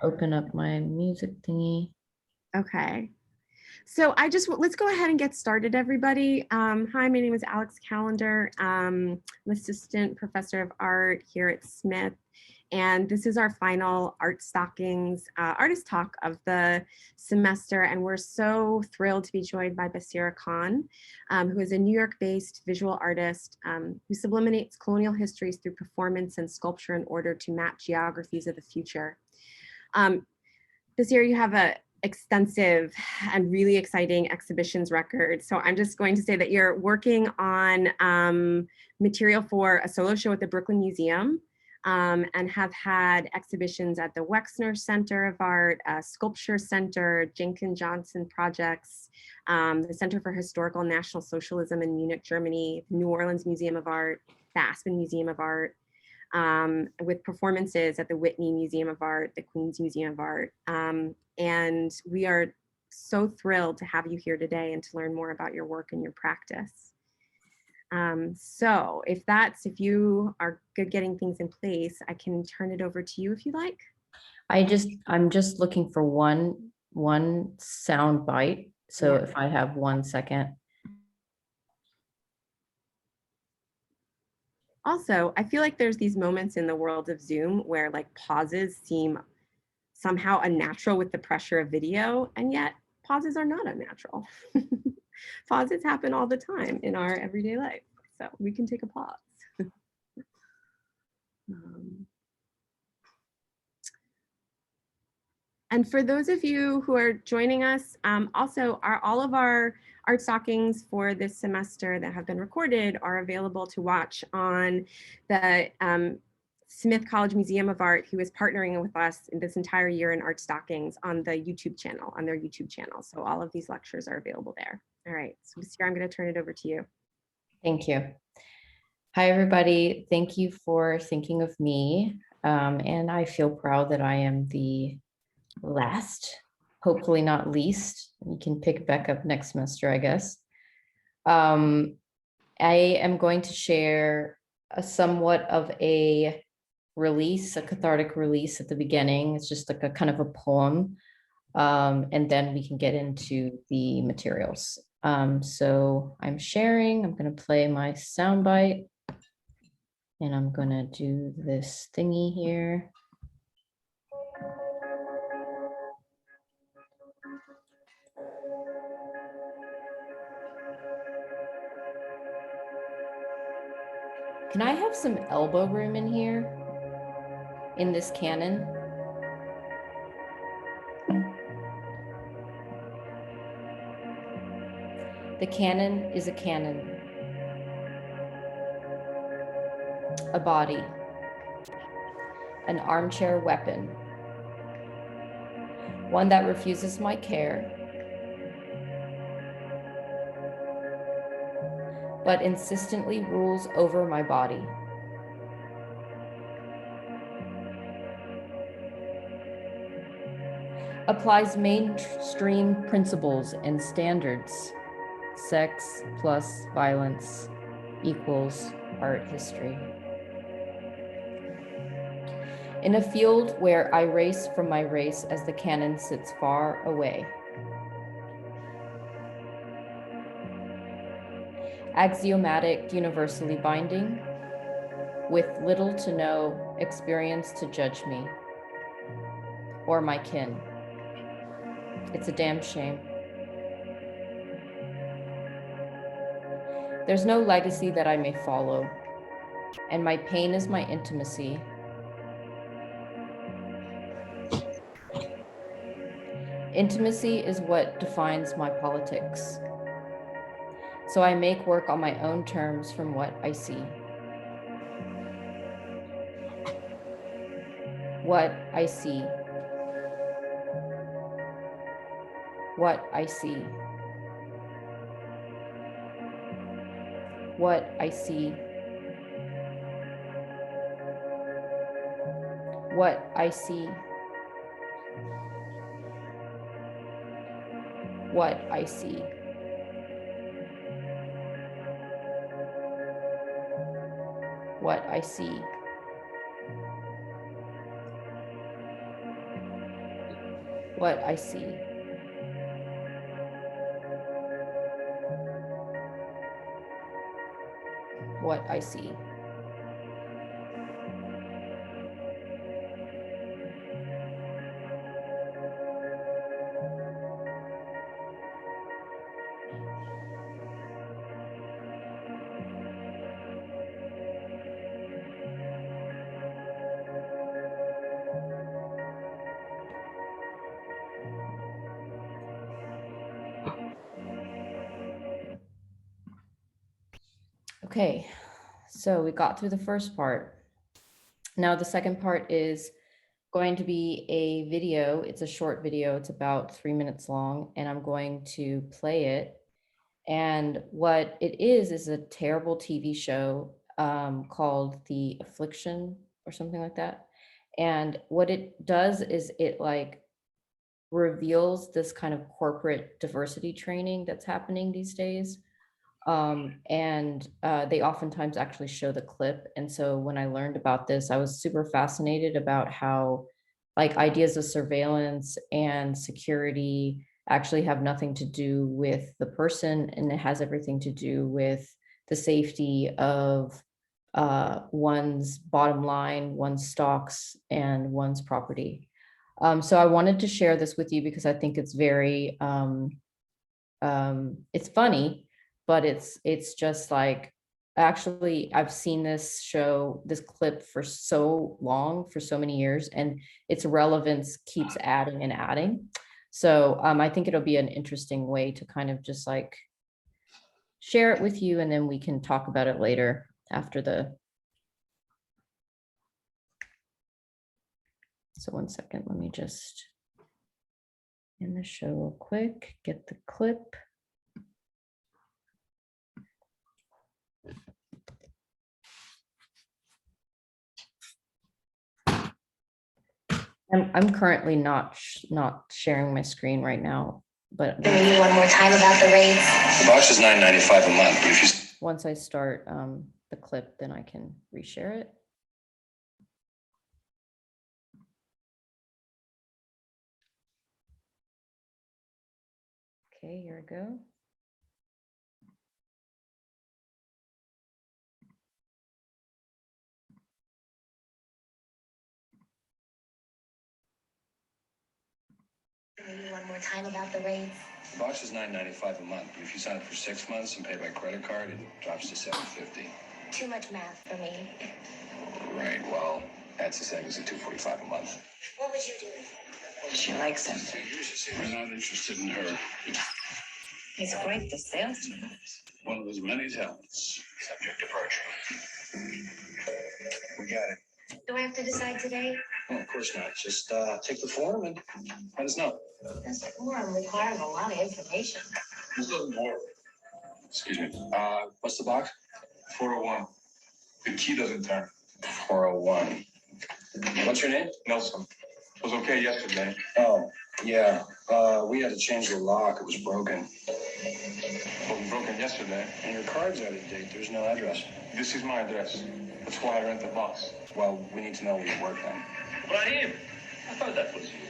Open up my music thingy. Okay. So let's go ahead and get started, everybody. Hi, my name is Alex Callender. I'm assistant professor of art here at Smith. And this is our final Art Stockings artist talk of the semester. And we're so thrilled to be joined by Baseera Khan, who is a New York-based visual artist who sublimates colonial histories through performance and sculpture in order to map geographies of the future. This year you have a extensive and really exciting exhibitions record. So I'm just going to say that you're working on material for a solo show at the Brooklyn Museum and have had exhibitions at the Wexner Center of Art, Sculpture Center, Jenkins Johnson Projects, the Center for Historical and National Socialism in Munich, Germany, the New Orleans Museum of Art, the Aspen Museum of Art, with performances at the Whitney Museum of Art, the Queens Museum of Art. And we are so thrilled to have you here today and to learn more about your work and your practice. So if you are good getting things in place, I can turn it over to you if you like. I'm just looking for one sound bite. So Yeah. if I have 1 second. Also, I feel like there's these moments in the world of Zoom where like pauses seem somehow unnatural with the pressure of video, and yet pauses are not unnatural. Pauses happen all the time in our everyday life, so we can take a pause. And for those of you who are joining us, also all of our Art Stockings for this semester that have been recorded are available to watch on the Smith College Museum of Art, who is partnering with us in this entire year in Art Stockings on the YouTube channel, on their YouTube channel. So all of these lectures are available there. All right, so Baseera, I'm going to turn it over to you. Thank you. Hi, everybody. Thank you for thinking of me. And I feel proud that I am the last, hopefully not least. You can pick back up next semester, I guess. I am going to share a somewhat of a release, a cathartic release at the beginning. It's just like a kind of a poem. And then we can get into the materials. So I'm sharing, I'm going to play my soundbite. And I'm going to do this thingy here. Can I have some elbow room in here? In this canon? The canon is a canon. A body. An armchair weapon. One that refuses my care, but insistently rules over my body. Applies mainstream principles and standards. Sex plus violence equals art history. In a field where I race from my race as the canon sits far away. Axiomatic, universally binding, with little to no experience to judge me or my kin. It's a damn shame. There's no legacy that I may follow, and my pain is my intimacy. Intimacy is what defines my politics. So I make work on my own terms from what I see. What I see. What I see. What I see. What I see. What I see. What I see. what I see. What I see. Okay, so we got through the first part. Now the second part is going to be a video. It's a short video. It's about 3 minutes long, and I'm going to play it. And what it is a terrible TV show called The Affliction or something like that. And what it does is it like reveals this kind of corporate diversity training that's happening these days. And they oftentimes actually show the clip. And so when I learned about this, I was super fascinated about how like ideas of surveillance and security actually have nothing to do with the person, and it has everything to do with the safety of one's bottom line, one's stocks, and one's property. So I wanted to share this with you because I think it's very, it's funny, but it's just like, actually, I've seen this show, this clip for so long, for so many years, and its relevance keeps adding and adding. So I think it'll be an interesting way to kind of just like share it with you, and then we can talk about it later after the. So 1 second, let me just end the show real quick, get the clip. I'm currently not sharing my screen right now, but Maybe one more time about the rates. The box is $9.95 a month, but if you once I start the clip, then I can reshare it. Okay, here we go. Maybe one more time about the rates. the box is $9.95 a month, but if you sign up for 6 months and pay by credit card, it drops to $7.50. Too much math for me. Right. Well, that's the same as the $2.45 a month. What would you do? She likes him. We're not interested in her. He's quite the salesman. One of his many talents. Subject to purchase. We got it. Do I have to decide today? Oh, of course not. Just take the form and let us know. This form requires a lot of information. There's a little more. Excuse me. What's the box? 401. The key doesn't turn. 401. What's your name? Nelson. It was okay yesterday. Oh, yeah. We had to change the lock. It was broken. It was broken yesterday. And your card's out of date. There's no address. This is my address. That's why I rent the box. Well, we need to know where you work then. Brahim, I thought that was you.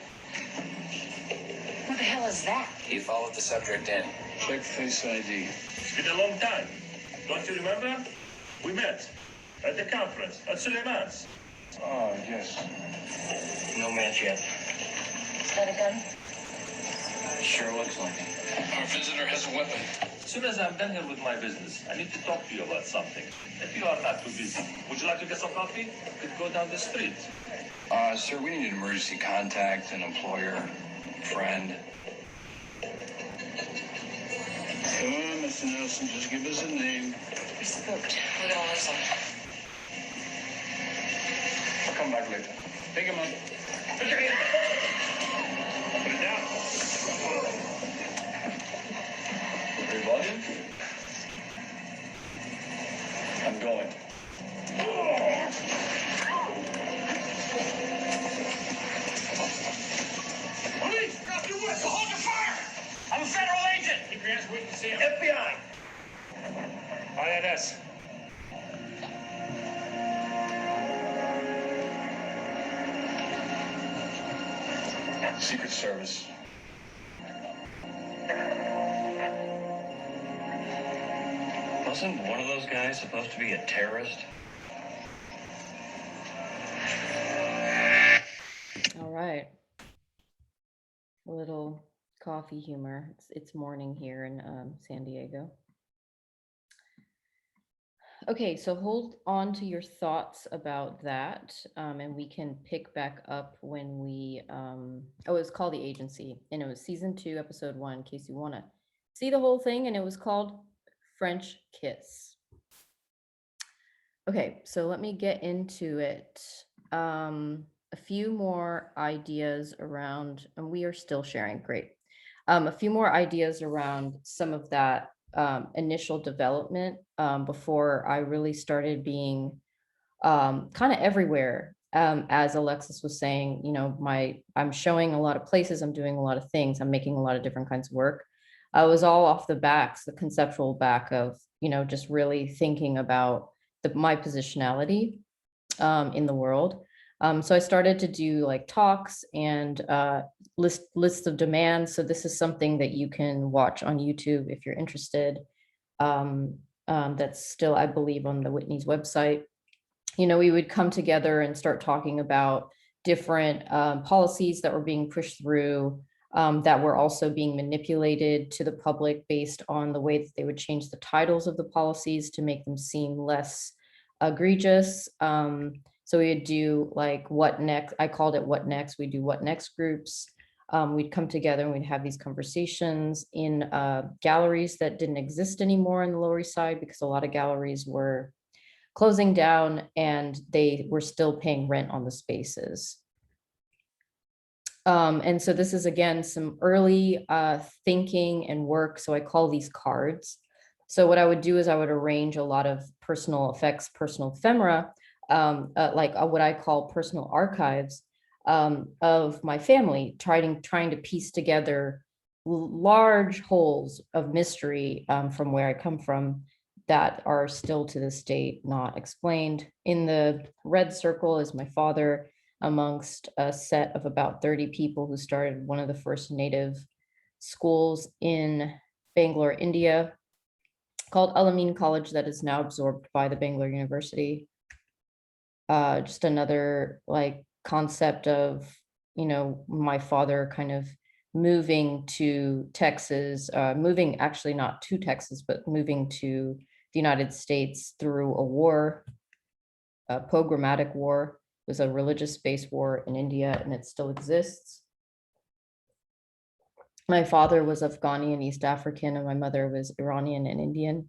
Who the hell is that? He followed the subject in. Check Face ID. It's been a long time. Don't you remember? We met at the conference at Suleiman's. Oh, yes. No match yet. Is that a gun? Sure looks like it. Our visitor has a weapon. As soon as I'm done here with my business, I need to talk to you about something. If you are not too busy, would you like to get some coffee? We could go down the street. Sir, we need an emergency contact, an employer, friend. Come on, Mr. Nelson, just give us a name. We're spooked. We don't listen. I'll come back later. Take him up. Put it down. Everybody? I'm going. Police, drop your whistle. Hold your fire. I'm a federal agent. Keep your hands where you can see him. FBI. INS. Secret Service. Wasn't one of those guys supposed to be a terrorist? All right. A little coffee humor. It's morning here in San Diego. Okay, so hold on to your thoughts about that, and we can pick back up when we, oh, it's called The Agency, and it was season 2, episode 1, in case you want to see the whole thing, and it was called French Kiss. Okay, so let me get into it. A few more ideas around, and we are still sharing, great. A few more ideas around some of that initial development before I really started being kind of everywhere. As Alexis was saying, you know, I'm showing a lot of places, I'm doing a lot of things, I'm making a lot of different kinds of work. I was all off the conceptual back of, you know, just really thinking about my positionality in the world. So I started to do like talks and lists of demands. So this is something that you can watch on YouTube if you're interested. That's still, I believe, on the Whitney's website. You know, we would come together and start talking about different policies that were being pushed through, that were also being manipulated to the public based on the way that they would change the titles of the policies to make them seem less egregious. So we would do like what next, I called it what next, we do what next groups. We'd come together and we'd have these conversations in galleries that didn't exist anymore in the Lower East Side because a lot of galleries were closing down and they were still paying rent on the spaces. And so this is, again, some early thinking and work. So I call these cards. So what I would do is I would arrange a lot of personal effects, personal ephemera, like what I call personal archives of my family, trying to piece together large holes of mystery from where I come from that are still to this date not explained. In the red circle is my father, amongst a set of about 30 people who started one of the first native schools in Bangalore, India, called Alameen College, that is now absorbed by the Bangalore University. Just another like concept of, you know, my father kind of moving to Texas, moving actually not to Texas, but moving to the United States through a war, a pogromatic war. It was a religious-based war in India, and it still exists. My father was Afghani and East African, and my mother was Iranian and Indian.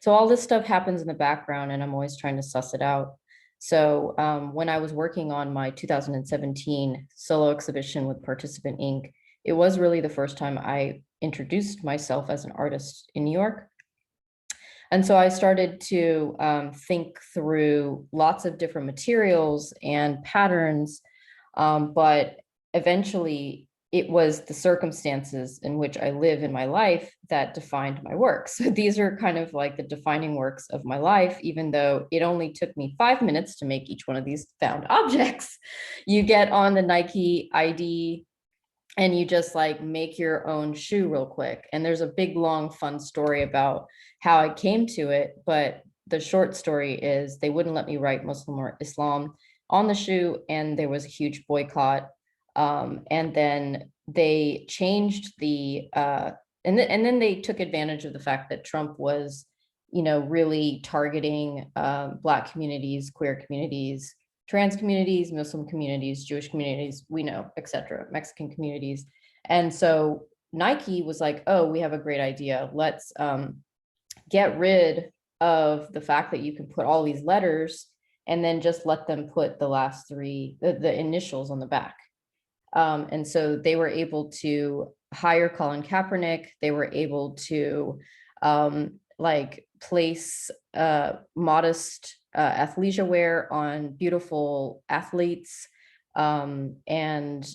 So all this stuff happens in the background, and I'm always trying to suss it out. So when I was working on my 2017 solo exhibition with Participant Inc., it was really the first time I introduced myself as an artist in New York. And so I started to think through lots of different materials and patterns, but eventually it was the circumstances in which I live in my life that defined my work. So these are kind of like the defining works of my life, even though it only took me 5 minutes to make each one of these found objects. You get on the Nike ID and you just like make your own shoe real quick. And there's a big, long, fun story about how I came to it. But the short story is they wouldn't let me write Muslim or Islam on the shoe. And there was a huge boycott. And then they changed the, and then they took advantage of the fact that Trump was, you know, really targeting Black communities, queer communities, trans communities, Muslim communities, Jewish communities, we know, et cetera, Mexican communities. And so Nike was like, oh, we have a great idea. Let's get rid of the fact that you can put all these letters and then just let them put the last three, the initials on the back. And so they were able to hire Colin Kaepernick. They were able to like place modest athleisure wear on beautiful athletes, and,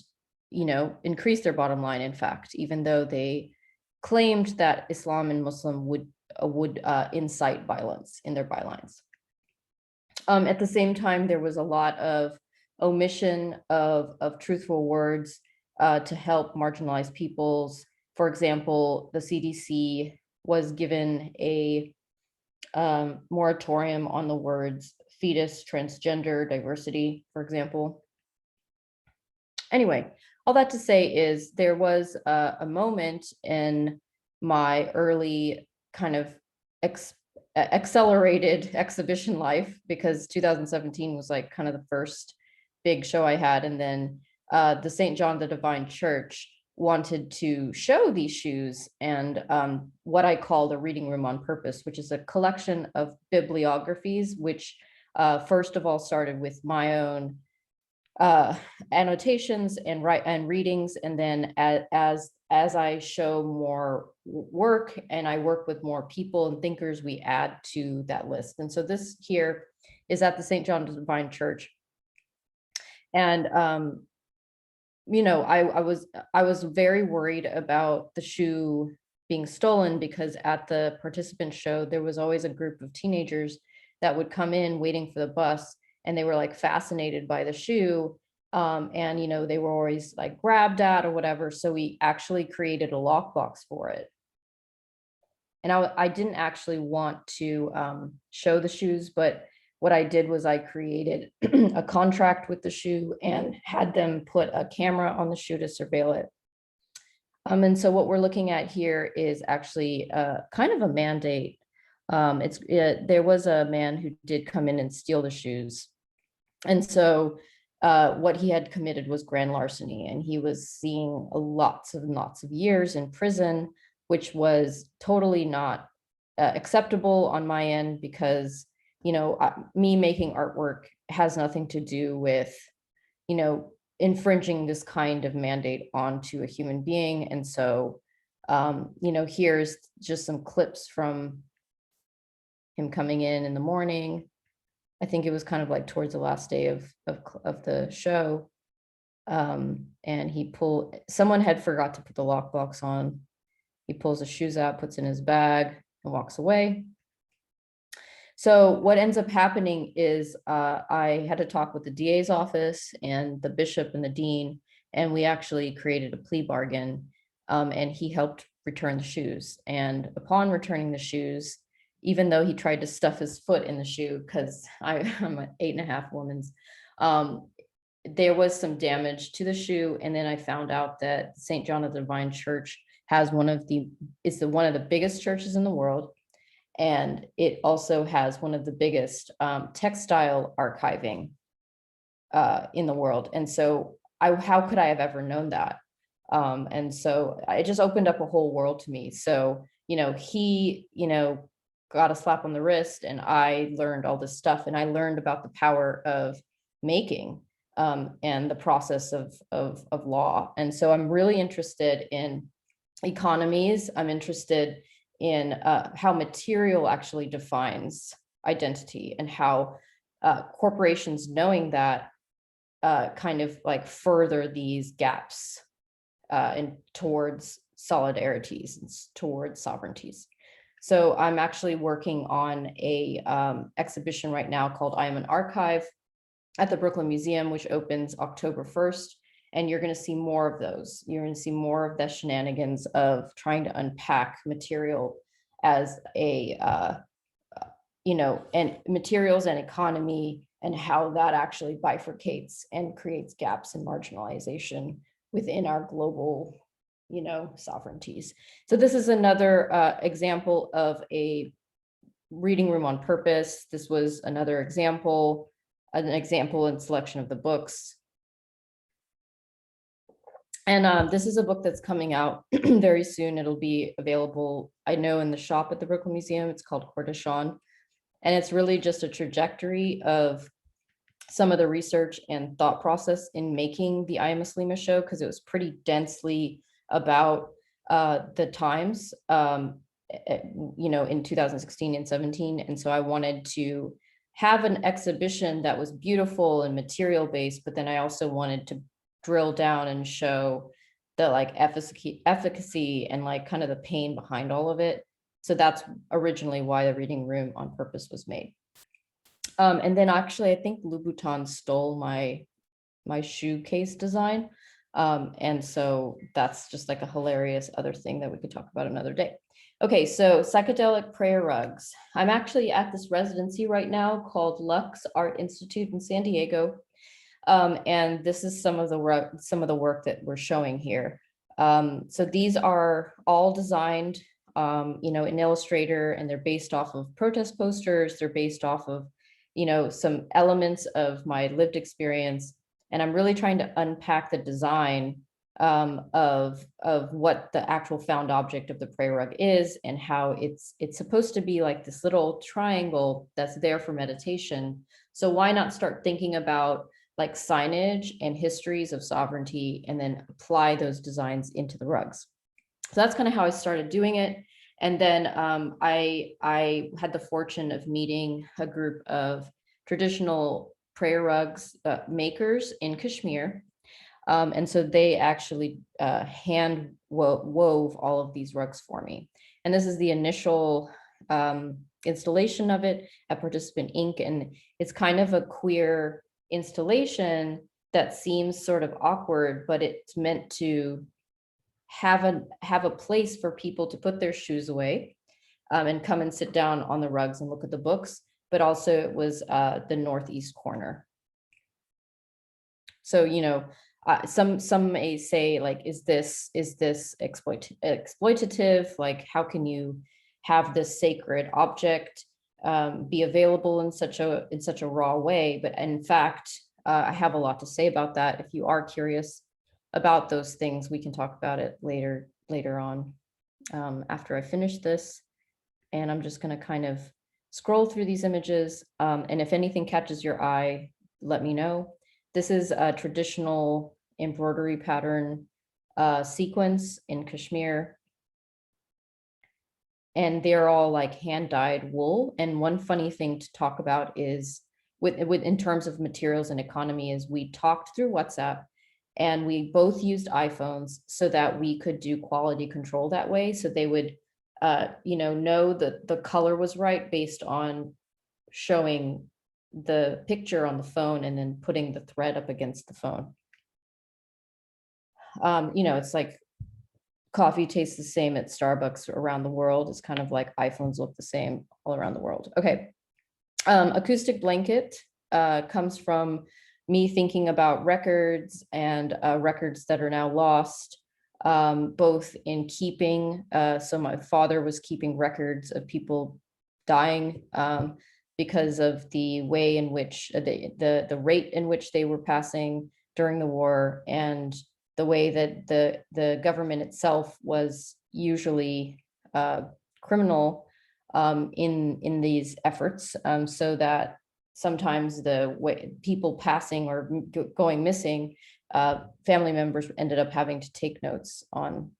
you know, increase their bottom line, in fact, even though they claimed that Islam and Muslim would incite violence in their bylines. At the same time, there was a lot of omission of truthful words. to help marginalized peoples. For example, the CDC was given a moratorium on the words fetus, transgender, diversity, for example. Anyway, all that to say is there was a moment in my early kind of accelerated exhibition life, because 2017 was like kind of the first big show I had. And then the St. John the Divine Church wanted to show these shoes, and what I call the Reading Room on Purpose, which is a collection of bibliographies, which first of all started with my own annotations and readings, and then as I show more work and I work with more people and thinkers, we add to that list. And so this here is at the St. John Divine Church, and you know, I was very worried about the shoe being stolen, because at the participant show there was always a group of teenagers that would come in waiting for the bus, and they were like fascinated by the shoe, and you know, they were always like grabbed at or whatever. So we actually created a lockbox for it, and I didn't actually want to show the shoes, but what I did was I created a contract with the shoe and had them put a camera on the shoe to surveil it. And so what we're looking at here is actually kind of a mandate. There was a man who did come in and steal the shoes. And so what he had committed was grand larceny, and he was seeing lots of years in prison, which was totally not acceptable on my end, because you know, me making artwork has nothing to do with, you know, infringing this kind of mandate onto a human being. And so, you know, here's just some clips from him coming in the morning. I think it was kind of like towards the last day of the show. And someone had forgot to put the lockbox on. He pulls the shoes out, puts in his bag, and walks away. So what ends up happening is I had to talk with the DA's office and the bishop and the dean, and we actually created a plea bargain, and he helped return the shoes. And upon returning the shoes, even though he tried to stuff his foot in the shoe, because I'm an 8.5 woman's, there was some damage to the shoe. And then I found out that St. John of the Divine Church has one of the biggest churches in the world. And it also has one of the biggest textile archiving in the world. And so how could I have ever known that? And so it just opened up a whole world to me. So, you know, he, you know, got a slap on the wrist, and I learned all this stuff, and I learned about the power of making and the process of law. And so I'm really interested in economies. I'm interested in how material actually defines identity, and how corporations, knowing that, kind of like further these gaps and towards solidarities and towards sovereignties. So I'm actually working on a exhibition right now called I Am an Archive at the Brooklyn Museum, which opens October 1st. And you're going to see more of those. You're going to see more of the shenanigans of trying to unpack material as a, you know, and materials and economy, and how that actually bifurcates and creates gaps and marginalization within our global, you know, sovereignties. So this is another example of a reading room on purpose. This was another example, an example and selection of the books. And this is a book that's coming out very soon. It'll be available, I know, in the shop at the Brooklyn Museum. It's called Cortishon. And it's really just a trajectory of some of the research and thought process in making the I Am a Slima show, because it was pretty densely about the times, you know, in 2016 and 17. And so I wanted to have an exhibition that was beautiful and material based, but then I also wanted to drill down and show the like efficacy and like kind of the pain behind all of it. So that's originally why the Reading Room on Purpose was made. And then actually, I think Louboutin stole my shoe case design. And so that's just like a hilarious other thing that we could talk about another day. Okay, so psychedelic prayer rugs. I'm actually at this residency right now called Lux Art Institute in San Diego. And this is some of the work that we're showing here. So these are all designed, in Illustrator, and they're based off of protest posters. They're based off of, some elements of my lived experience. And I'm really trying to unpack the design of what the actual found object of the prayer rug is, and how it's supposed to be like this little triangle that's there for meditation. So why not start thinking about like signage and histories of sovereignty, and then apply those designs into the rugs. So that's kind of how I started doing it. And then I had the fortune of meeting a group of traditional prayer rugs makers in Kashmir. And so they actually hand wove all of these rugs for me. And this is the initial installation of it at Participant Inc. And it's kind of a queer installation that seems sort of awkward, but it's meant to have a place for people to put their shoes away and come and sit down on the rugs and look at the books. But also it was the northeast corner. So, some may say, like, is this exploitative? Like, how can you have this sacred object be available in such a raw way? But in fact, I have a lot to say about that. If you are curious about those things, we can talk about it later on after I finish this. And I'm just going to kind of scroll through these images, and if anything catches your eye, let me know. This is a traditional embroidery pattern sequence in Kashmir. And they're all like hand-dyed wool. And one funny thing to talk about is with in terms of materials and economy is we talked through WhatsApp, and we both used iPhones so that we could do quality control that way. So they would know that the color was right based on showing the picture on the phone and then putting the thread up against the phone. It's like coffee tastes the same at Starbucks around the world. It's kind of like iPhones look the same all around the world. Okay. Acoustic blanket comes from me thinking about records and records that are now lost, both in keeping. So my father was keeping records of people dying because of the way in which the rate in which they were passing during the war, and the way that the government itself was usually criminal in these efforts, so that sometimes the way people passing or going missing, family members ended up having to take notes on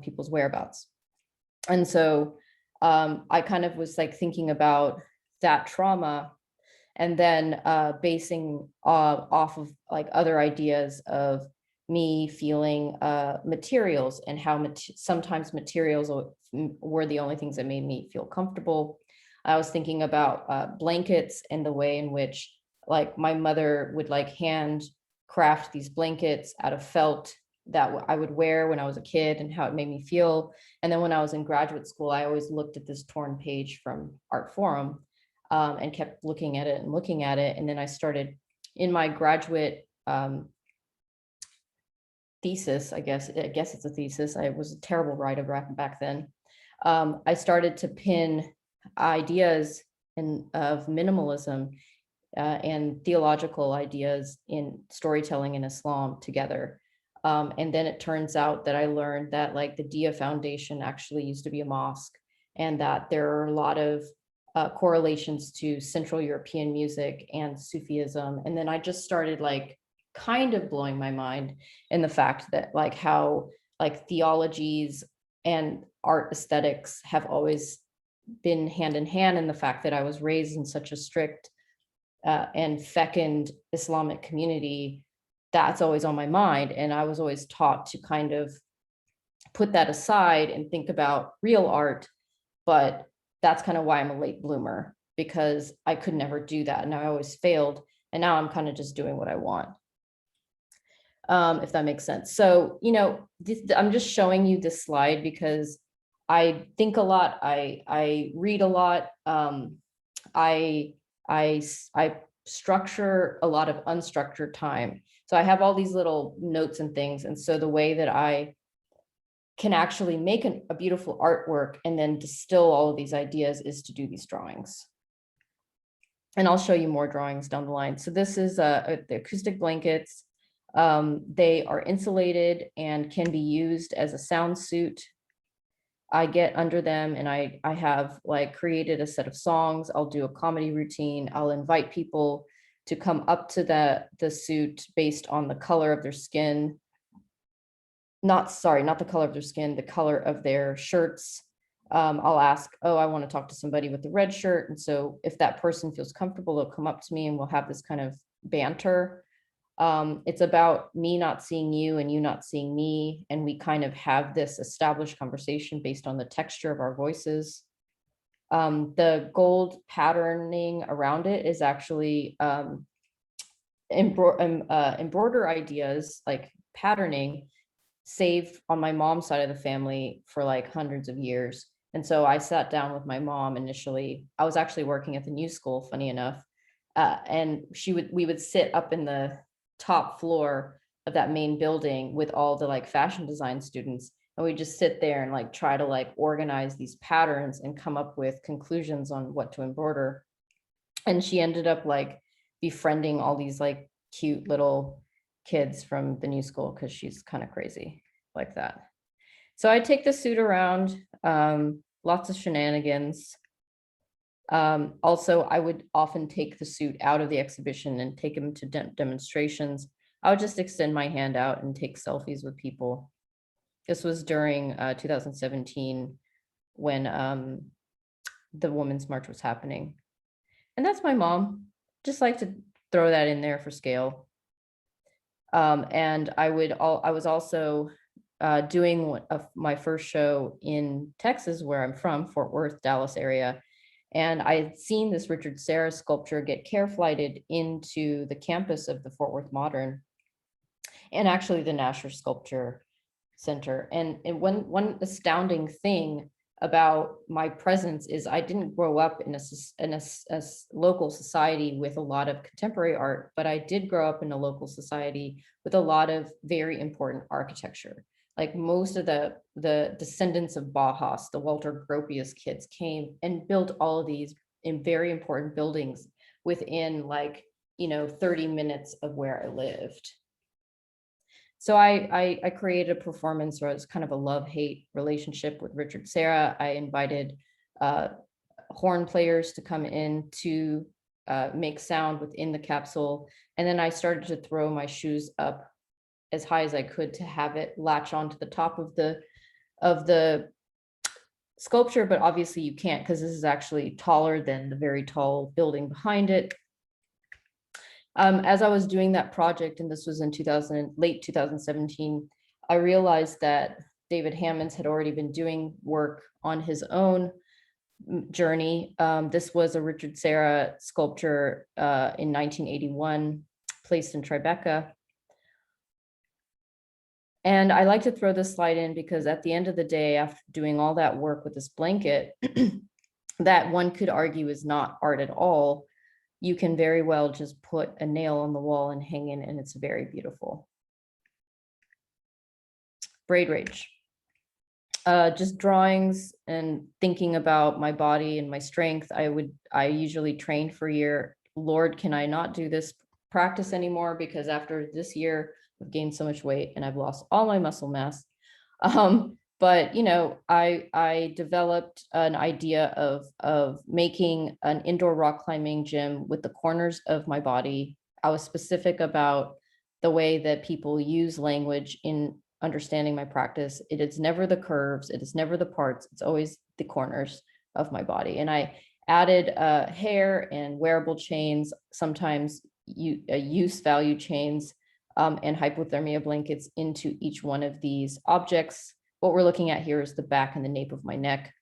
people's whereabouts. And so I kind of was like thinking about that trauma, and then basing off of like other ideas of me feeling materials, and how sometimes materials were the only things that made me feel comfortable. I was thinking about blankets, and the way in which like my mother would like hand craft these blankets out of felt that I would wear when I was a kid, and how it made me feel. And then when I was in graduate school, I always looked at this torn page from Art Forum and kept looking at it. And then I started in my graduate thesis, I guess it's a thesis. I was a terrible writer back then. I started to pin ideas of minimalism and theological ideas in storytelling in Islam together. And then it turns out that I learned that like the Dia Foundation actually used to be a mosque, and that there are a lot of correlations to Central European music and Sufism. And then I just started like kind of blowing my mind in the fact that like how like theologies and art aesthetics have always been hand in hand, in the fact that I was raised in such a strict and fecund Islamic community. That's always on my mind. And I was always taught to kind of put that aside and think about real art. But that's kind of why I'm a late bloomer, because I could never do that. And I always failed. And now I'm kind of just doing what I want. if that makes sense. So, you know, I'm just showing you this slide because I think a lot, I read a lot, I structure a lot of unstructured time. So I have all these little notes and things. And so the way that I can actually make a beautiful artwork and then distill all of these ideas is to do these drawings. And I'll show you more drawings down the line. So this is the acoustic blankets. They are insulated and can be used as a sound suit. I get under them and I have like created a set of songs. I'll do a comedy routine. I'll invite people to come up to the suit based on the color of their skin. Not the color of their skin, the color of their shirts. I'll ask, oh, I want to talk to somebody with the red shirt. And so if that person feels comfortable, they'll come up to me and we'll have this kind of banter. It's about me not seeing you and you not seeing me. And we kind of have this established conversation based on the texture of our voices. The gold patterning around it is actually embroider ideas, like patterning, saved on my mom's side of the family for like hundreds of years. And so I sat down with my mom initially. I was actually working at the new school, funny enough. And we would sit up in the top floor of that main building with all the like fashion design students. And we just sit there and like try to like organize these patterns and come up with conclusions on what to embroider. And she ended up like befriending all these like cute little kids from the new school because she's kind of crazy like that. So I take the suit around, lots of shenanigans. Also, I would often take the suit out of the exhibition and take them to demonstrations. I would just extend my hand out and take selfies with people. This was during 2017 when the Women's March was happening. And that's my mom. Just like to throw that in there for scale. And I was also doing my first show in Texas, where I'm from, Fort Worth, Dallas area. And I had seen this Richard Serra sculpture get care flighted into the campus of the Fort Worth Modern and actually the Nasher Sculpture Center. And one astounding thing about my presence is I didn't grow up in a local society with a lot of contemporary art, but I did grow up in a local society with a lot of very important architecture. Like most of the descendants of Bauhaus, the Walter Gropius kids came and built all of these in very important buildings within 30 minutes of where I lived. So I created a performance where it was kind of a love-hate relationship with Richard Serra. I invited horn players to come in to make sound within the capsule. And then I started to throw my shoes up as high as I could to have it latch onto the top of the sculpture, but obviously you can't because this is actually taller than the very tall building behind it. As I was doing that project, and this was in late 2017, I realized that David Hammonds had already been doing work on his own journey. This was a Richard Serra sculpture in 1981, placed in Tribeca. And I like to throw this slide in because at the end of the day, after doing all that work with this blanket, that one could argue is not art at all, you can very well just put a nail on the wall and hang it, and it's very beautiful. Braid rage. Just drawings and thinking about my body and my strength. I usually trained for a year. Lord, can I not do this practice anymore? Because after this year, I've gained so much weight and I've lost all my muscle mass. But I developed an idea of making an indoor rock climbing gym with the corners of my body. I was specific about the way that people use language in understanding my practice. It is never the curves, it is never the parts, it's always the corners of my body. And I added hair and wearable chains, sometimes use value chains, and hypothermia blankets into each one of these objects. What we're looking at here is the back and the nape of my neck.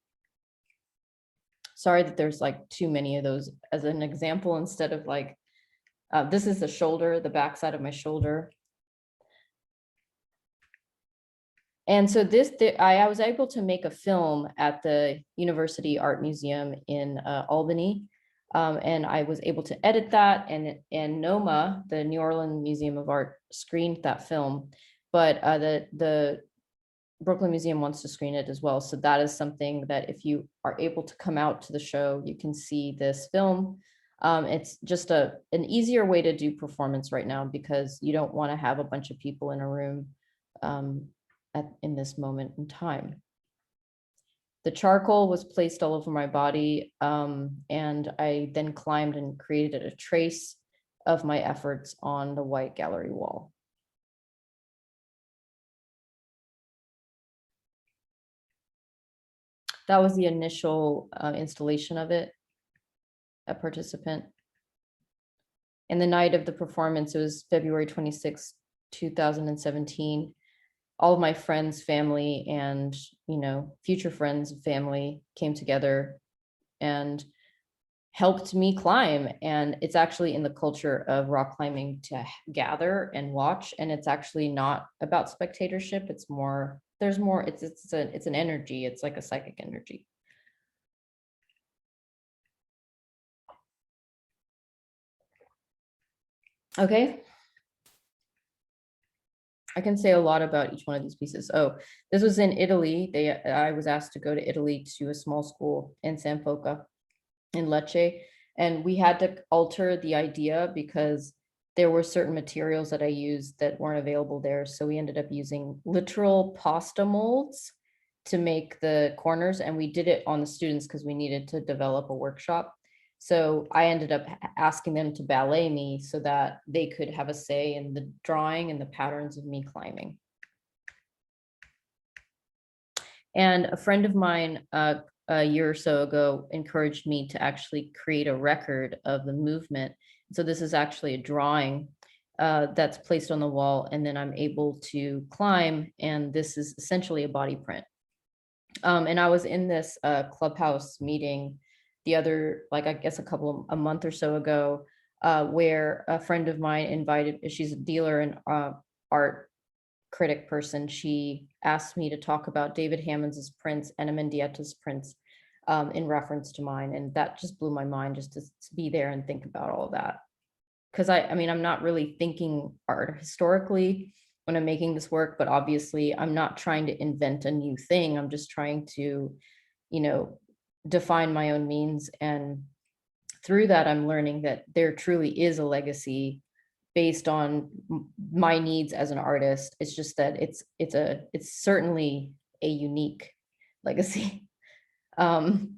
Sorry that there's like too many of those as an example instead of this is the shoulder, the back side of my shoulder. And so I was able to make a film at the University Art Museum in Albany. And I was able to edit that, and NOMA, the New Orleans Museum of Art, screened that film. But the Brooklyn Museum wants to screen it as well. So that is something that if you are able to come out to the show, you can see this film. It's just an easier way to do performance right now, because you don't want to have a bunch of people in a room in this moment in time. The charcoal was placed all over my body, and I then climbed and created a trace of my efforts on the white gallery wall. That was the initial installation of it, a participant. And the night of the performance, it was February 26, 2017. All of my friends, family, and future friends and family came together and helped me climb. And it's actually in the culture of rock climbing to gather and watch. And it's actually not about spectatorship. It's more, there's more, it's an energy. It's like a psychic energy. Okay. I can say a lot about each one of these pieces. Oh, this was in Italy. I was asked to go to Italy to a small school in San Foca in Lecce. And we had to alter the idea because there were certain materials that I used that weren't available there. So we ended up using literal pasta molds to make the corners. And we did it on the students because we needed to develop a workshop. So I ended up asking them to ballet me so that they could have a say in the drawing and the patterns of me climbing. And a friend of mine a year or so ago encouraged me to actually create a record of the movement. So this is actually a drawing that's placed on the wall, and then I'm able to climb, and this is essentially a body print. And I was in this clubhouse meeting the other, like, I guess a month or so ago, where a friend of mine invited, she's a dealer and art critic person. She asked me to talk about David Hammond's prints and Amendieta's prints in reference to mine. And that just blew my mind, just to be there and think about all of that. Because I mean, I'm not really thinking art historically when I'm making this work, but obviously I'm not trying to invent a new thing. I'm just trying to, define my own means. And through that, I'm learning that there truly is a legacy based on my needs as an artist. It's just that it's certainly a unique legacy. So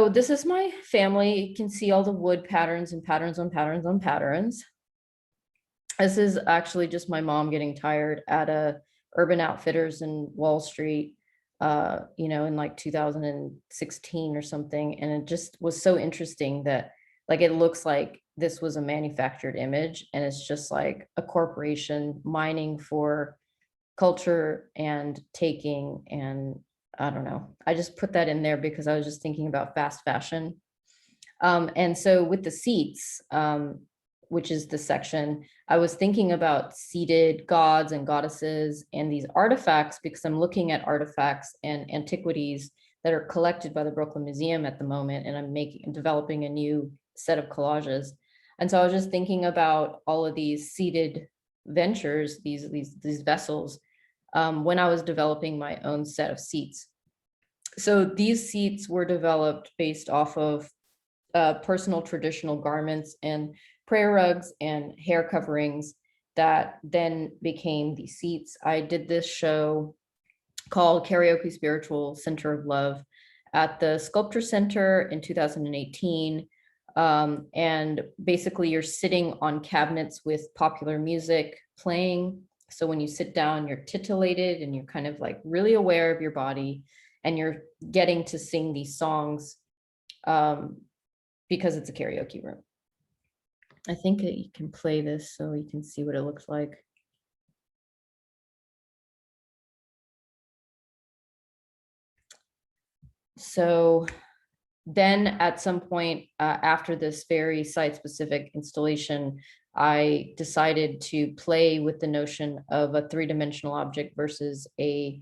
this is my family. You can see all the wood patterns and patterns on patterns on patterns. This is actually just my mom getting tired at a Urban Outfitters in Wall Street, in like 2016 or something. And it just was so interesting that, like, it looks like this was a manufactured image, and it's just like a corporation mining for culture and taking, and I don't know. I just put that in there because I was just thinking about fast fashion. And so with the seats, which is the section, I was thinking about seated gods and goddesses and these artifacts, because I'm looking at artifacts and antiquities that are collected by the Brooklyn Museum at the moment, and I'm developing a new set of collages. And so I was just thinking about all of these seated ventures, these vessels, when I was developing my own set of seats. So these seats were developed based off of personal traditional garments and prayer rugs and hair coverings that then became the seats. I did this show called Karaoke Spiritual Center of Love at the Sculpture Center in 2018. And basically you're sitting on cabinets with popular music playing. So when you sit down, you're titillated and you're kind of like really aware of your body, and you're getting to sing these songs because it's a karaoke room. I think that you can play this so you can see what it looks like. So then at some point after this very site-specific installation, I decided to play with the notion of a three-dimensional object versus a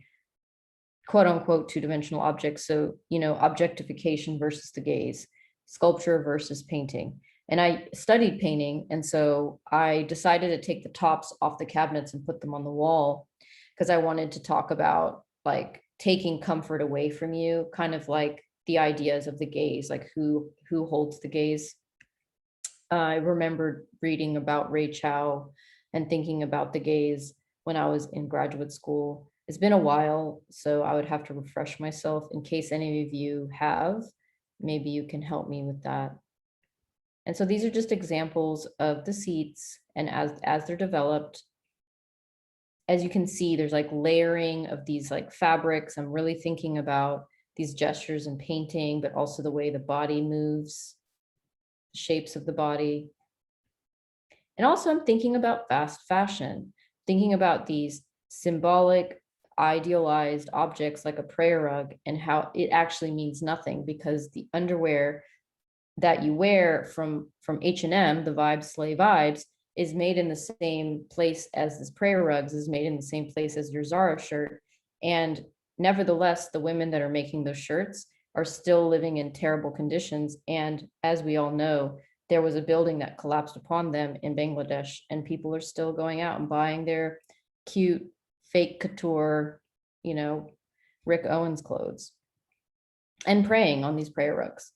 quote unquote two-dimensional object. So, objectification versus the gaze, sculpture versus painting. And I studied painting. And so I decided to take the tops off the cabinets and put them on the wall because I wanted to talk about like taking comfort away from you, kind of like the ideas of the gaze, like who holds the gaze. I remembered reading about Ray Chow and thinking about the gaze when I was in graduate school. It's been a while, so I would have to refresh myself. In case any of you have, maybe you can help me with that. And so these are just examples of the seats, and as they're developed, as you can see, there's like layering of these like fabrics. I'm really thinking about these gestures and painting, but also the way the body moves, the shapes of the body. And also I'm thinking about fast fashion, thinking about these symbolic, idealized objects like a prayer rug and how it actually means nothing, because the underwear that you wear from H&M, the Vibes Slay Vibes, is made in the same place as this prayer rugs, is made in the same place as your Zara shirt. And nevertheless, the women that are making those shirts are still living in terrible conditions. And as we all know, there was a building that collapsed upon them in Bangladesh, and people are still going out and buying their cute fake couture, Rick Owens clothes and praying on these prayer rugs.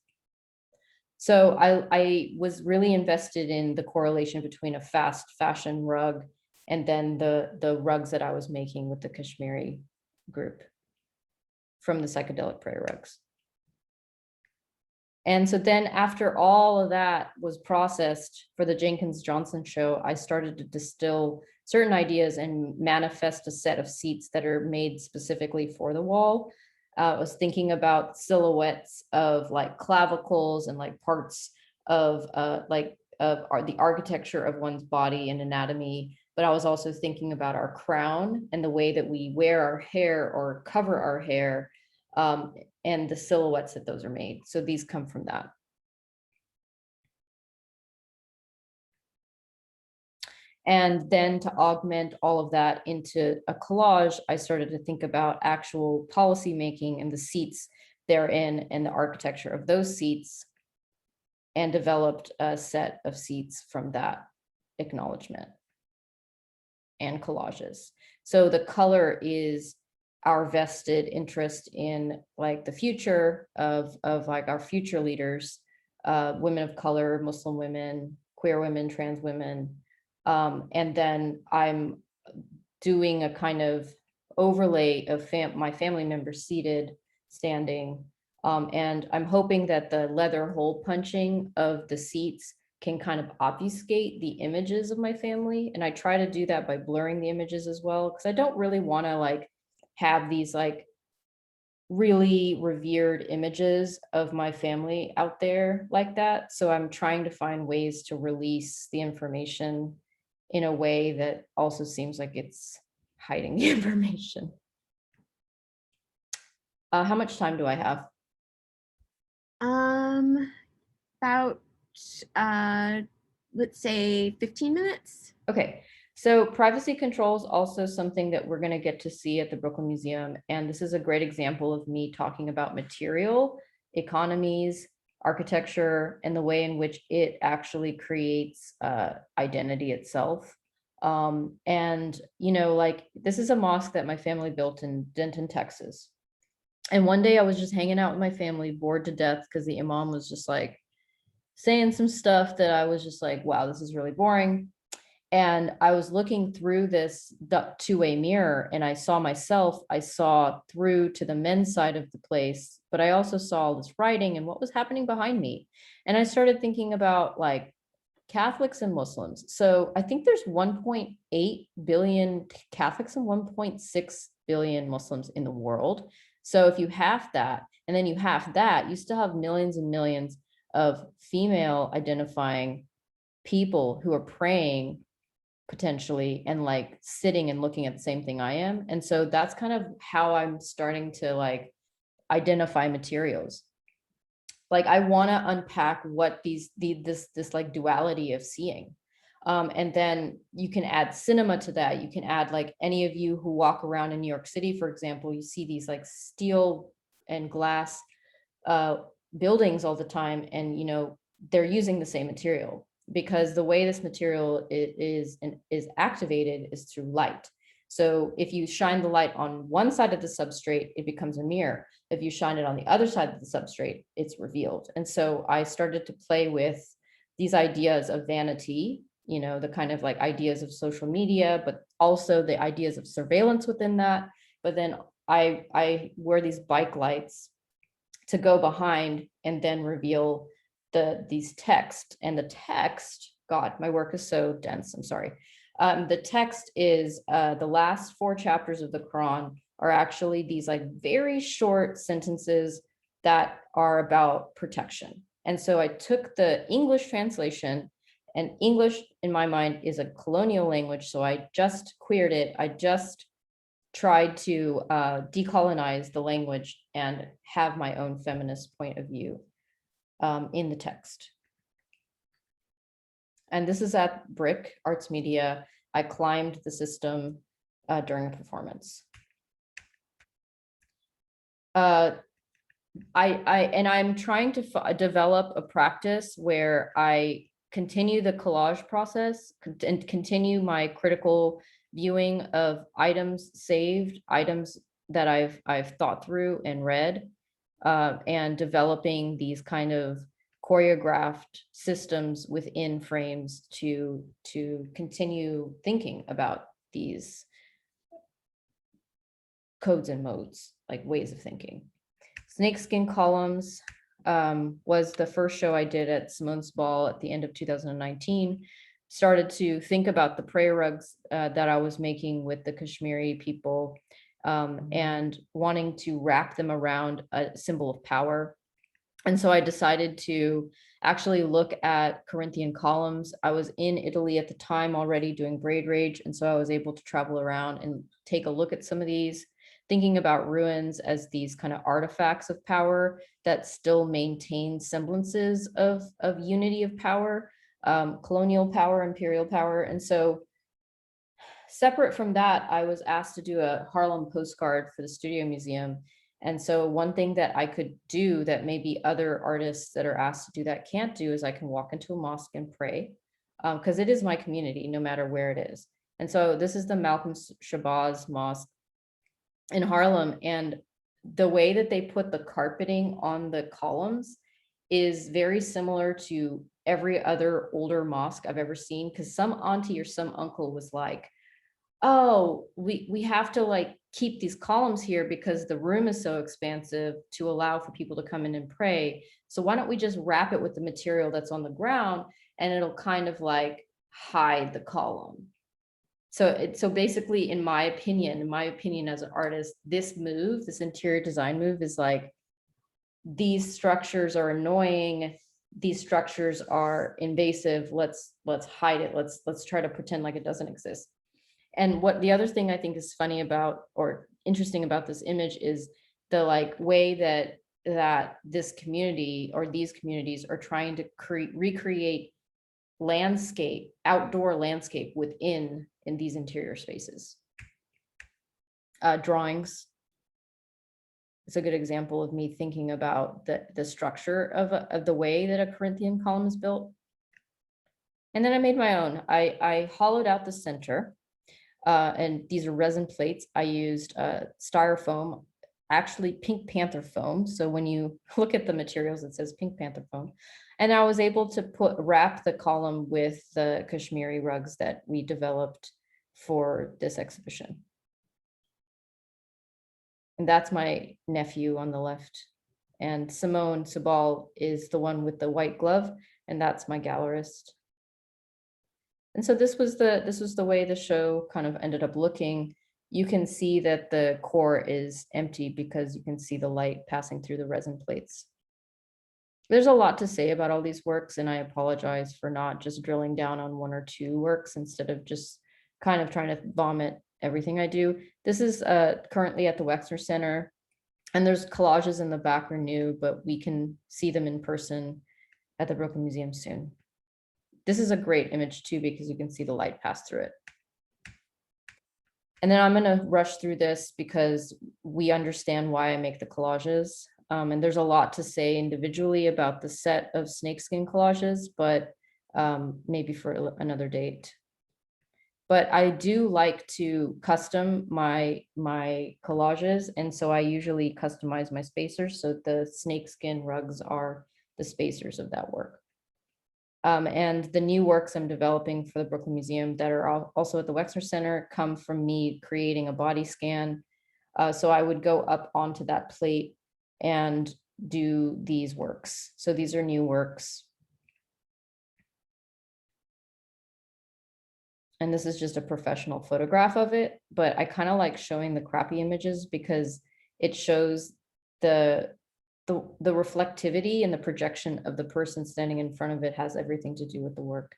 So I was really invested in the correlation between a fast fashion rug and then the rugs that I was making with the Kashmiri group from the psychedelic prayer rugs. And so then after all of that was processed for the Jenkins Johnson show, I started to distill certain ideas and manifest a set of seats that are made specifically for the wall. I was thinking about silhouettes of like clavicles and like parts of the architecture of one's body and anatomy. But I was also thinking about our crown and the way that we wear our hair or cover our hair, and the silhouettes that those are made. So these come from that. And then to augment all of that into a collage, I started to think about actual policy making and the seats therein and the architecture of those seats, and developed a set of seats from that acknowledgement and collages. So the color is our vested interest in like the future of like our future leaders, women of color, Muslim women, queer women, trans women. And then I'm doing a kind of overlay of my family members seated, standing. And I'm hoping that the leather hole punching of the seats can kind of obfuscate the images of my family. And I try to do that by blurring the images as well, because I don't really want to like have these like really revered images of my family out there like that. So I'm trying to find ways to release the information in a way that also seems like it's hiding the information. How much time do I have? About let's say 15 minutes. Okay, so privacy control is also something that we're going to get to see at the Brooklyn Museum. And this is a great example of me talking about material economies, architecture, and the way in which it actually creates identity itself. And, like this is a mosque that my family built in Denton, Texas. And one day I was just hanging out with my family, bored to death, because the imam was just like saying some stuff that I was just like, wow, this is really boring. And I was looking through this two-way mirror and I saw myself. I saw through to the men's side of the place, but I also saw all this writing and what was happening behind me. And I started thinking about like Catholics and Muslims. So I think there's 1.8 billion Catholics and 1.6 billion Muslims in the world. So if you half that, and then you half that, you still have millions and millions of female identifying people who are praying potentially and like sitting and looking at the same thing I am. And so that's kind of how I'm starting to like identify materials. Like I want to unpack what this like duality of seeing. And then you can add cinema to that. You can add, like, any of you who walk around in New York City, for example, you see these like steel and glass buildings all the time, and they're using the same material, because the way this material is activated is through light. So if you shine the light on one side of the substrate, it becomes a mirror. If you shine it on the other side of the substrate, it's revealed. And so I started to play with these ideas of vanity, the kind of like ideas of social media, but also the ideas of surveillance within that. But then I wear these bike lights to go behind and then reveal these text. And the text, God, my work is so dense, I'm sorry. The text is the last 4 chapters of the Quran are actually these like very short sentences that are about protection. And so I took the English translation, and English in my mind is a colonial language. So I just queered it. I just tried to decolonize the language and have my own feminist point of view in the text. And this is at Brick Arts Media. I climbed the system during a performance. I'm trying to develop a practice where I continue the collage process and continue my critical viewing of items saved, items that I've thought through and read, and developing these kind of choreographed systems within frames to continue thinking about these codes and modes, like ways of thinking. Snakeskin Columns was the first show I did at Simone's Ball at the end of 2019. Started to think about the prayer rugs that I was making with the Kashmiri people, and wanting to wrap them around a symbol of power. And so I decided to actually look at Corinthian columns. I was in Italy at the time already doing Braid Rage, and so I was able to travel around and take a look at some of these, thinking about ruins as these kind of artifacts of power that still maintain semblances of unity of power, colonial power, imperial power. And so separate from that, I was asked to do a Harlem postcard for the Studio Museum. And so one thing that I could do that maybe other artists that are asked to do that can't do is I can walk into a mosque and pray, because it is my community, no matter where it is. And so this is the Malcolm Shabazz Mosque in Harlem. And the way that they put the carpeting on the columns is very similar to every other older mosque I've ever seen, because some auntie or some uncle was like, oh, we have to like keep these columns here because the room is so expansive to allow for people to come in and pray. So why don't we just wrap it with the material that's on the ground, and it'll kind of like hide the column. So basically, in my opinion as an artist, this move, this interior design move, is like, these structures are annoying, these structures are invasive, let's hide it, let's try to pretend like it doesn't exist. And what the other thing I think is funny about or interesting about this image is the like way that this community or these communities are trying to recreate landscape, outdoor landscape in these interior spaces. Drawings. It's a good example of me thinking about the structure of the way that a Corinthian column is built. And then I made my own. I hollowed out the center. And these are resin plates. I used styrofoam, actually Pink Panther foam. So when you look at the materials, it says Pink Panther foam. And I was able to wrap the column with the Kashmiri rugs that we developed for this exhibition. And that's my nephew on the left. And Simone Sabal is the one with the white glove, and that's my gallerist. And so this was the way the show kind of ended up looking. You can see that the core is empty because you can see the light passing through the resin plates. There's a lot to say about all these works, and I apologize for not just drilling down on 1 or 2 works instead of just kind of trying to vomit everything I do. This is currently at the Wexner Center, and there's collages in the back are new, but we can see them in person at the Brooklyn Museum soon. this is a great image too, because you can see the light pass through it. And then I'm gonna rush through this because we understand why I make the collages. And there's a lot to say individually about the set of snakeskin collages, but maybe for another date. But I do like to custom my collages, and so I usually customize my spacers. So the snakeskin rugs are the spacers of that work. And the new works I'm developing for the Brooklyn Museum that are also at the Wexner Center come from me creating a body scan. So I would go up onto that plate and do these works. So these are new works. And this is just a professional photograph of it, but I kind of like showing the crappy images because it shows the reflectivity and the projection of the person standing in front of it has everything to do with the work.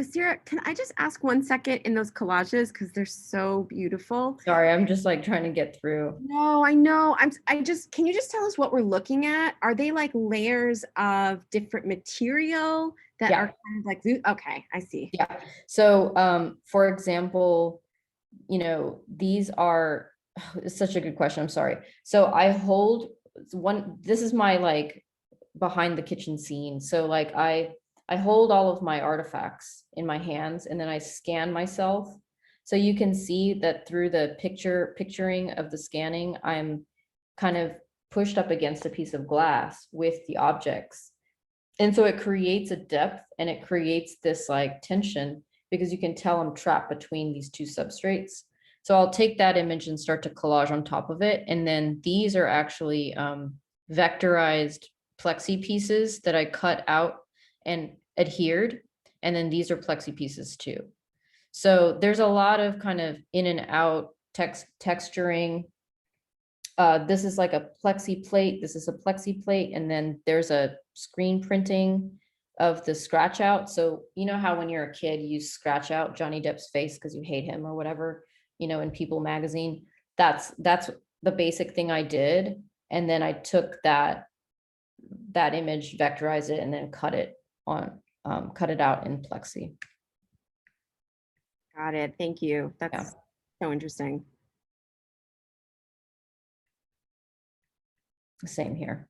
Baseera, can I just ask 1 second in those collages because they're so beautiful? Sorry, I'm just like trying to get through. No, I know. Can you just tell us what we're looking at? Are they like layers of different material that Yeah. are kind of like, okay, I see. Yeah. So, for example, you know, these are, it's such a good question. I'm sorry. So I hold this is my like behind the kitchen scene. So like I hold all of my artifacts in my hands and then I scan myself. So you can see that through the picturing of the scanning, I'm kind of pushed up against a piece of glass with the objects. And so it creates a depth and it creates this like tension because you can tell I'm trapped between these two substrates. So I'll take that image and start to collage on top of it. And then these are actually vectorized plexi pieces that I cut out and adhered. And then these are plexi pieces too. So there's a lot of kind of in and out texturing. This is like a plexi plate. This is a plexi plate. And then there's a screen printing of the scratch out. So you know how when you're a kid, you scratch out Johnny Depp's face because you hate him or whatever, you know, in People magazine. That's the basic thing I did. And then I took that image, vectorized it, and then cut it out in plexi. Got it. Thank you. That's Yeah. so interesting. Same here.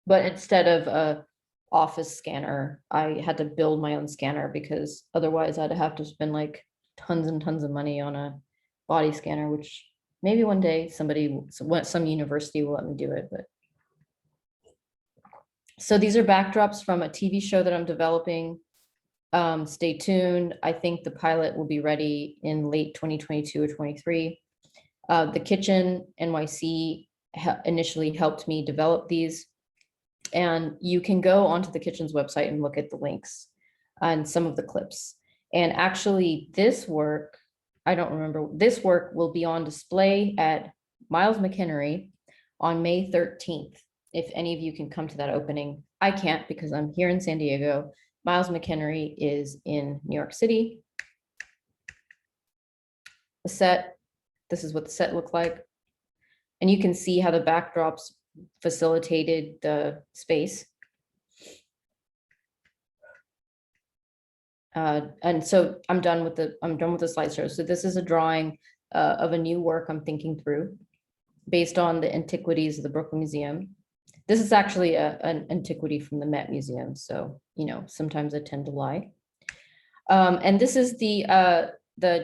But instead of a office scanner, I had to build my own scanner because otherwise I'd have to spend like tons and tons of money on a body scanner, which maybe one day some university will let me do it. But so these are backdrops from a TV show that I'm developing. Stay tuned. I think the pilot will be ready in late 2022 or 23. The Kitchen NYC initially helped me develop these. And you can go onto the Kitchen's website and look at the links and some of the clips. And actually this work, I don't remember, this work will be on display at Miles McHenry on May 13th. If any of you can come to that opening. I can't because I'm here in San Diego. Miles McHenry is in New York City. The set, this is what the set looked like. And you can see how the backdrops facilitated the space. And so I'm done with the slideshow. So this is a drawing of a new work I'm thinking through based on the antiquities of the Brooklyn Museum. This is actually an antiquity from the Met Museum. So, you know, sometimes I tend to lie. And this is the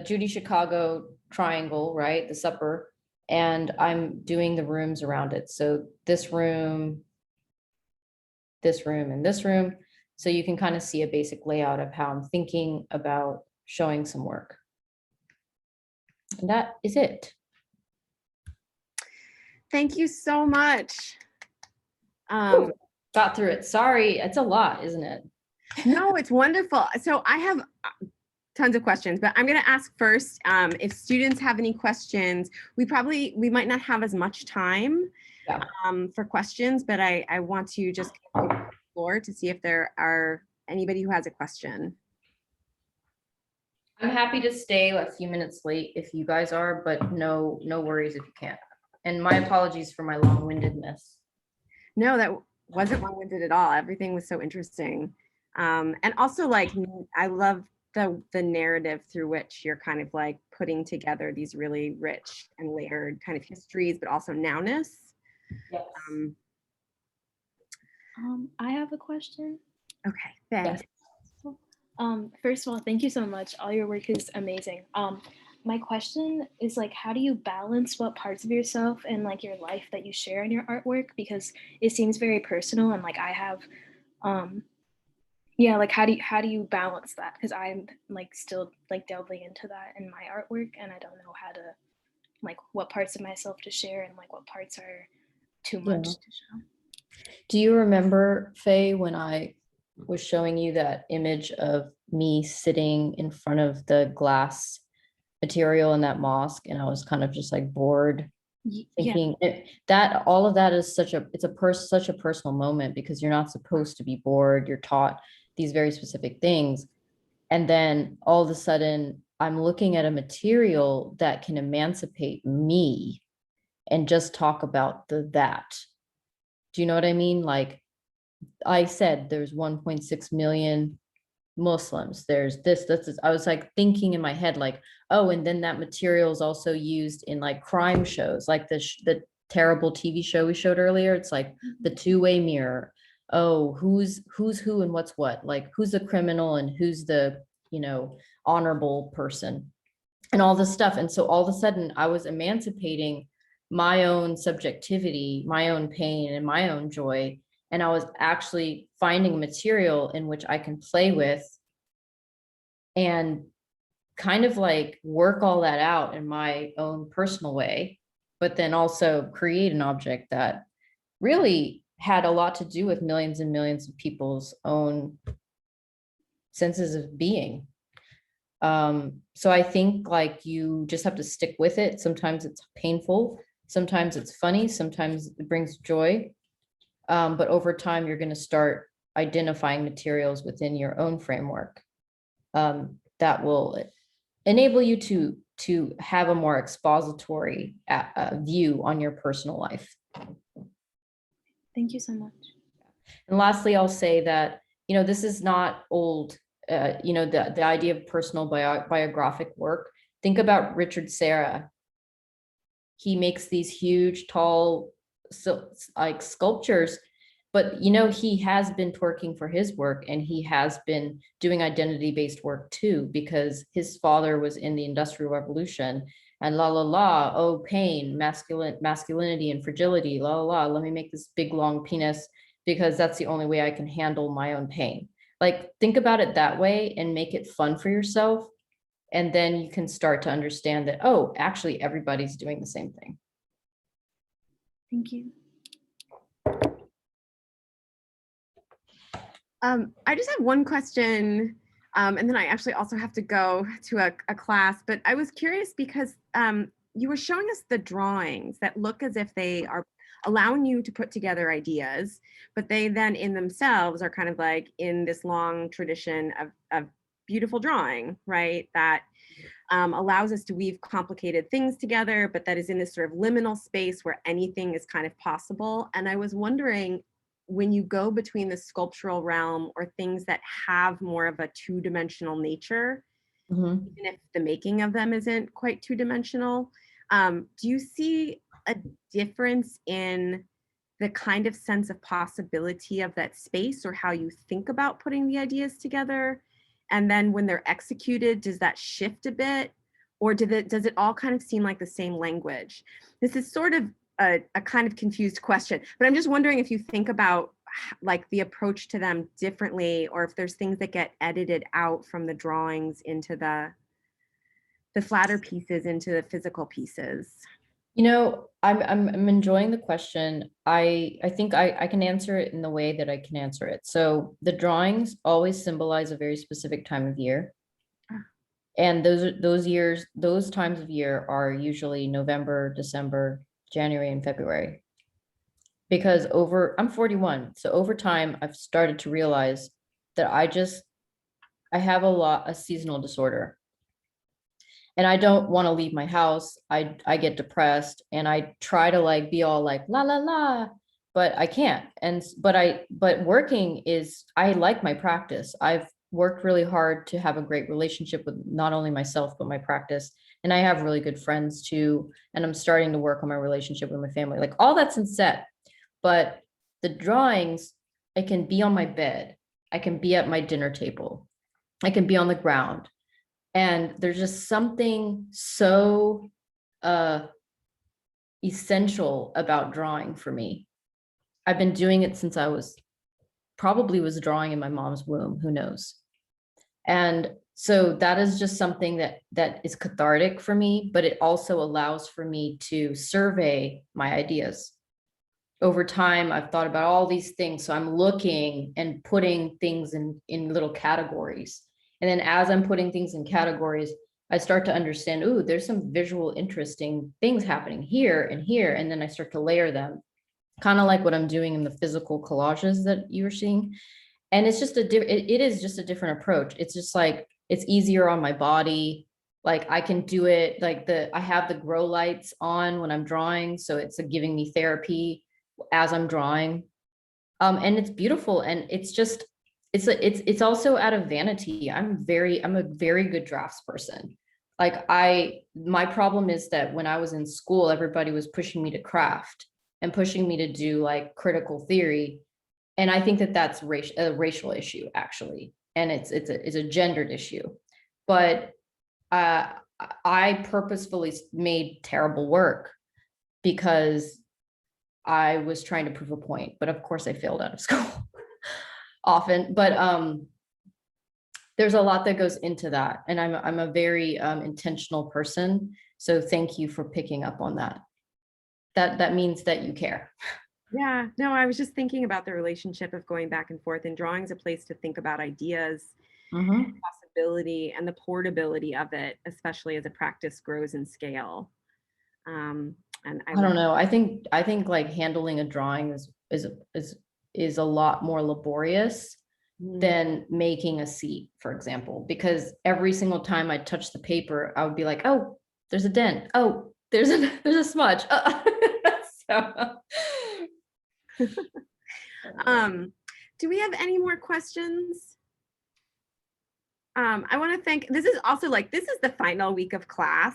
Judy Chicago triangle, right? The supper. And I'm doing the rooms around it. So this room, and this room. So you can kind of see a basic layout of how I'm thinking about showing some work. And that is it. Thank you so much. Got through it. Sorry, it's a lot, isn't it? No, it's wonderful. So I have tons of questions, but I'm going to ask first if students have any questions. We might not have as much time for questions, but I want to just open the floor to see if there are anybody who has a question. I'm happy to stay a few minutes late if you guys are, but no worries if you can't. And my apologies for my long-windedness. No, wasn't long-winded at all. Everything was so interesting. And also like, I love the narrative through which you're kind of like putting together these really rich and layered kind of histories, but also nowness. Yes. I have a question. Okay, Ben. Yes. First of all, thank you so much. All your work is amazing. My question is like, how do you balance what parts of yourself and like your life that you share in your artwork? Because it seems very personal, and like I have, yeah, like how do you balance that? Because I'm like still like delving into that in my artwork, and I don't know how to like what parts of myself to share and like what parts are too much Yeah. to show. Do you remember, Faye, when I was showing you that image of me sitting in front of the glass material in that mosque, and I was kind of just like bored, Yeah. thinking that all of that is such a personal moment, because you're not supposed to be bored. You're taught these very specific things, and then all of a sudden I'm looking at a material that can emancipate me and just talk about that. Do you know what I mean? Like I said, there's 1.6 million Muslims. There's this. I was like thinking in my head, like, oh, and then that material is also used in like crime shows, like the terrible TV show we showed earlier. It's like the two-way mirror. Oh, who's who and what's what? Like who's the criminal and who's the, honorable person, and all this stuff. And so all of a sudden I was emancipating my own subjectivity, my own pain, and my own joy. And I was actually finding material in which I can play with and kind of like work all that out in my own personal way, but then also create an object that really had a lot to do with millions and millions of people's own senses of being. So I think like you just have to stick with it. Sometimes it's painful, sometimes it's funny, sometimes it brings joy. But over time, you're going to start identifying materials within your own framework that will enable you to have a more expository view on your personal life. Thank you so much. And lastly, I'll say that, this is not old, the idea of personal biographic work. Think about Richard Serra. He makes these huge, tall, like sculptures, but he has been twerking for his work, and he has been doing identity-based work too, because his father was in the Industrial Revolution, and oh, pain, masculinity and fragility, let me make this big long penis because that's the only way I can handle my own pain. Like, think about it that way and make it fun for yourself. And then you can start to understand that, oh, actually everybody's doing the same thing. Thank you. I just have one question, and then I actually also have to go to a class, but I was curious because you were showing us the drawings that look as if they are allowing you to put together ideas, but they then in themselves are kind of like in this long tradition of beautiful drawing, right? That allows us to weave complicated things together, but that is in this sort of liminal space where anything is kind of possible. And I was wondering, when you go between the sculptural realm or things that have more of a two-dimensional nature, even if the making of them isn't quite two-dimensional, do you see a difference in the kind of sense of possibility of that space, or how you think about putting the ideas together? And then when they're executed, does that shift a bit, or does it all kind of seem like the same language? This is sort of a kind of confused question, but I'm just wondering if you think about like the approach to them differently, or if there's things that get edited out from the drawings into the flatter pieces, into the physical pieces. I'm enjoying the question. I think I can answer it in the way that I can answer it. So the drawings always symbolize a very specific time of year. And those times of year are usually November, December, January, and February. Because I'm 41, so over time I've started to realize that I have a seasonal disorder. And I don't want to leave my house. I get depressed, and I try to like be all like la la la, but I can't. But working is, I like my practice. I've worked really hard to have a great relationship with not only myself, but my practice. And I have really good friends too. And I'm starting to work on my relationship with my family. Like all that's in set. But the drawings, I can be on my bed. I can be at my dinner table. I can be on the ground. And there's just something so essential about drawing for me. I've been doing it since I was drawing in my mom's womb, who knows? And so that is just something that is cathartic for me, but it also allows for me to survey my ideas. Over time, I've thought about all these things. So I'm looking and putting things in little categories. And then as I'm putting things in categories, I start to understand, ooh, there's some visual interesting things happening here and here. And then I start to layer them, kind of like what I'm doing in the physical collages that you were seeing. And it's just it is just a different approach. It's just like, it's easier on my body. Like I can do it, like I have the grow lights on when I'm drawing. So it's giving me therapy as I'm drawing. And it's beautiful. And it's just, it's also out of vanity. I'm a very good drafts person. Like my problem is that when I was in school, everybody was pushing me to craft and pushing me to do like critical theory. And I think that that's a racial issue, actually. And it's a gendered issue. But I purposefully made terrible work because I was trying to prove a point. But of course I failed out of school often. But there's a lot that goes into that. And I'm a very intentional person. So thank you for picking up on that. That means that you care. Yeah, no, I was just thinking about the relationship of going back and forth, and drawing is a place to think about ideas, possibility, and the portability of it, especially as a practice grows in scale. And I don't know. I think like handling a drawing is a lot more laborious than making a seat, for example, because every single time I touch the paper, I would be like, oh, there's a dent. Oh, there's a smudge. So. Do we have any more questions? I want to thank, this is also like, this is the final week of class.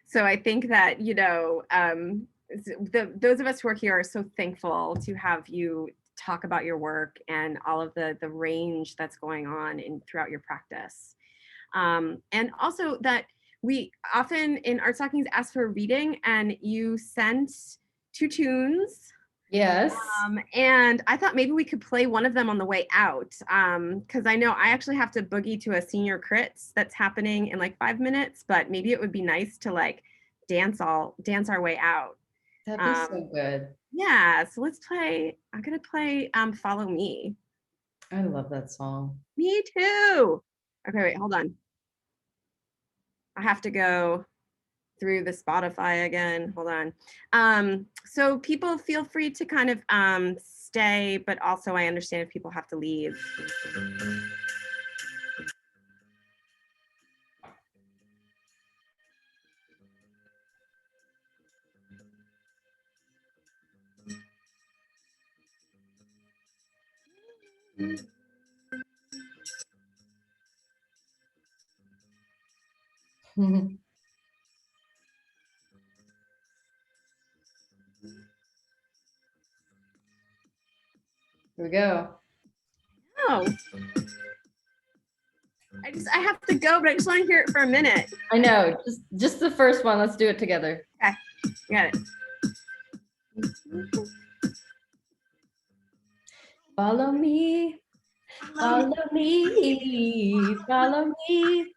So I think that, you know, those of us who are here are so thankful to have you talk about your work and all of the range that's going on throughout your practice. And also that we often in Art Stockings ask for a reading, and you sent 2 tunes. Yes. And I thought maybe we could play one of them on the way out, because I know I actually have to boogie to a senior crits that's happening in like 5 minutes, but maybe it would be nice to like dance our way out. That'd be so good. Yeah, so let's play. I'm gonna play Follow Me. I love that song. Me too. Okay, wait, hold on. I have to go through the Spotify again. Hold on. So people feel free to kind of stay, but also I understand if people have to leave. Here we go. Oh. I have to go, but I just want to hear it for a minute. I know, just the first one. Let's do it together. Okay, got it. Follow me, follow me, follow me,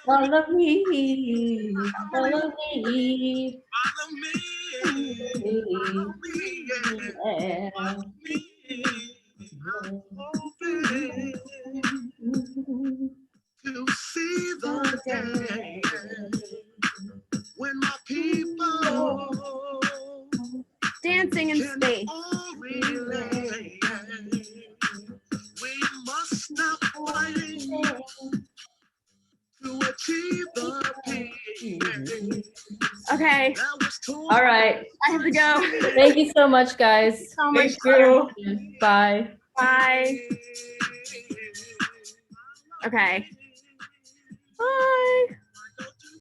follow me, follow me. To see the day when my people dancing in space. Relay. We must stop fighting to achieve the peace. Okay, All right. I have to go. Thank you so much, guys. So much Thank you. Bye. Bye. Okay. Bye.